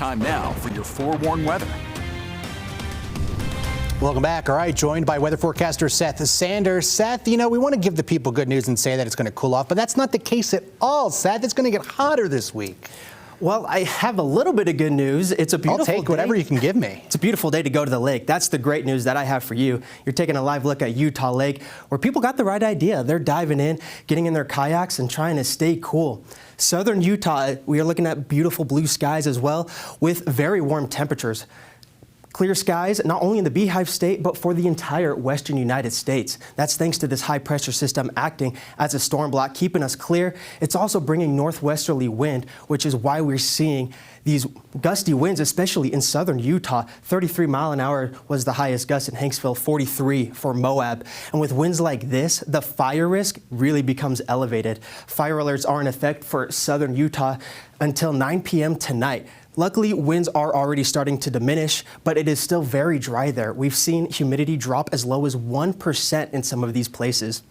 Time now for your forewarned weather. Welcome back. All right, joined by weather forecaster Seth Sanders. Seth, we want to give the people good news and say that it's going to cool off, but that's not the case at all, Seth. It's going to get hotter this week. Well, I have a little bit of good news. It's a beautiful day. I'll take whatever you can give me. It's a beautiful day to go to the lake. That's the great news that I have for you. You're taking a live look at Utah Lake, where people got the right idea. They're diving in, getting in their kayaks, and trying to stay cool. Southern Utah, we are looking at beautiful blue skies as well, with very warm temperatures. Clear skies, not only in the Beehive State, but for the entire western United States. That's thanks to this high pressure system acting as a storm block, keeping us clear. It's also bringing northwesterly wind, which is why we're seeing these gusty winds, especially in southern Utah. 33 mile an hour was the highest gust in Hanksville, 43 for Moab. And with winds like this, the fire risk really becomes elevated. Fire alerts are in effect for southern Utah until 9 p.m. tonight. Luckily, winds are already starting to diminish, but it is still very dry there. We've seen humidity drop as low as 1% in some of these places.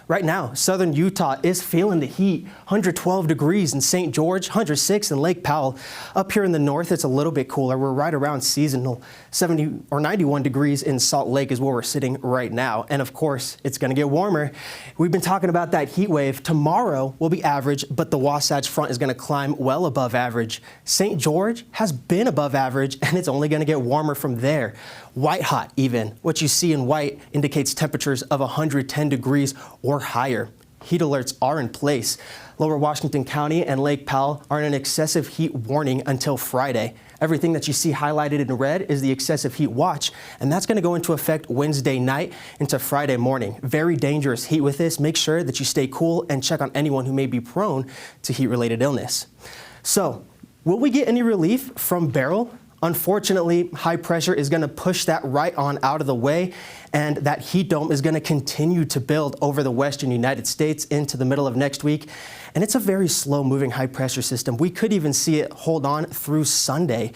Right now, southern Utah is feeling the heat. 112 degrees in St. George, 106 in Lake Powell. Up here in the north, it's a little bit cooler. We're right around seasonal. 70 or 91 degrees in Salt Lake is where we're sitting right now. And of course, it's going to get warmer. We've been talking about that heat wave. Tomorrow will be average, but the Wasatch Front is going to climb well above average. St. George has been above average, and it's only going to get warmer from there. White hot even. What you see in white indicates temperatures of 110 degrees or higher. Heat alerts are in place. Lower Washington County and Lake Powell are in an excessive heat warning until Friday. Everything that you see highlighted in red is the excessive heat watch, and that's going to go into effect Wednesday night into Friday morning. Very dangerous heat with this. Make sure that you stay cool and check on anyone who may be prone to heat-related illness. So, will we get any relief from Beryl? Unfortunately, high pressure is going to push that right on out of the way, and that heat dome is going to continue to build over the western United States into the middle of next week. And it's a very slow-moving high pressure system. We could even see it hold on through Sunday.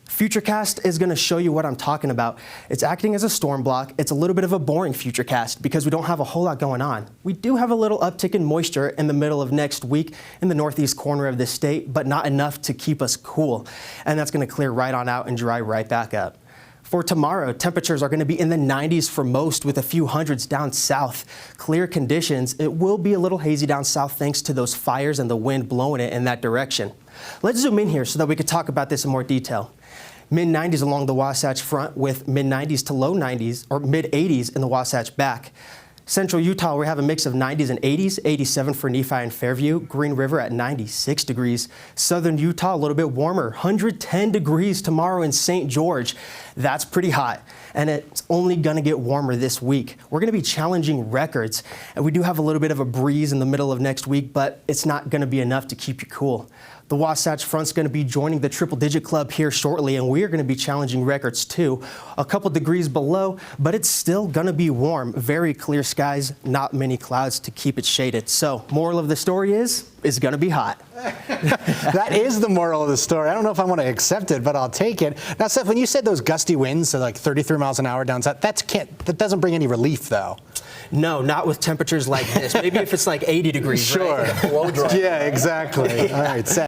Futurecast is going to show you what I'm talking about. It's acting as a storm block. It's a little bit of a boring Futurecast because we don't have a whole lot going on. We do have a little uptick in moisture in the middle of next week in the northeast corner of the state, but not enough to keep us cool. And that's going to clear right on out and dry right back up. For tomorrow, temperatures are going to be in the 90s for most, with a few hundreds down south. Clear conditions. It will be a little hazy down south thanks to those fires and the wind blowing it in that direction. Let's zoom in here so that we can talk about this in more detail. Mid-90s along the Wasatch Front, with mid-90s to low 90s, or mid-80s in the Wasatch back. Central Utah, we have a mix of 90s and 80s, 87 for Nephi and Fairview. Green River at 96 degrees. Southern Utah, a little bit warmer, 110 degrees tomorrow in St. George. That's pretty hot, and it's only going to get warmer this week. We're going to be challenging records, and we do have a little bit of a breeze in the middle of next week, but it's not going to be enough to keep you cool. The Wasatch Front's going to be joining the triple-digit club here shortly, and we are going to be challenging records too. A couple degrees below, but it's still going to be warm. Very clear skies, not many clouds to keep it shaded. So, moral of the story is, it's going to be hot. That is the moral of the story. I don't know if I want to accept it, but I'll take it. Now, Seth, when you said those gusty winds, so like 33 miles an hour down south, that doesn't bring any relief, though. No, not with temperatures like this. Maybe if it's like 80 degrees. Sure. Right? Yeah, exactly. All right, Seth.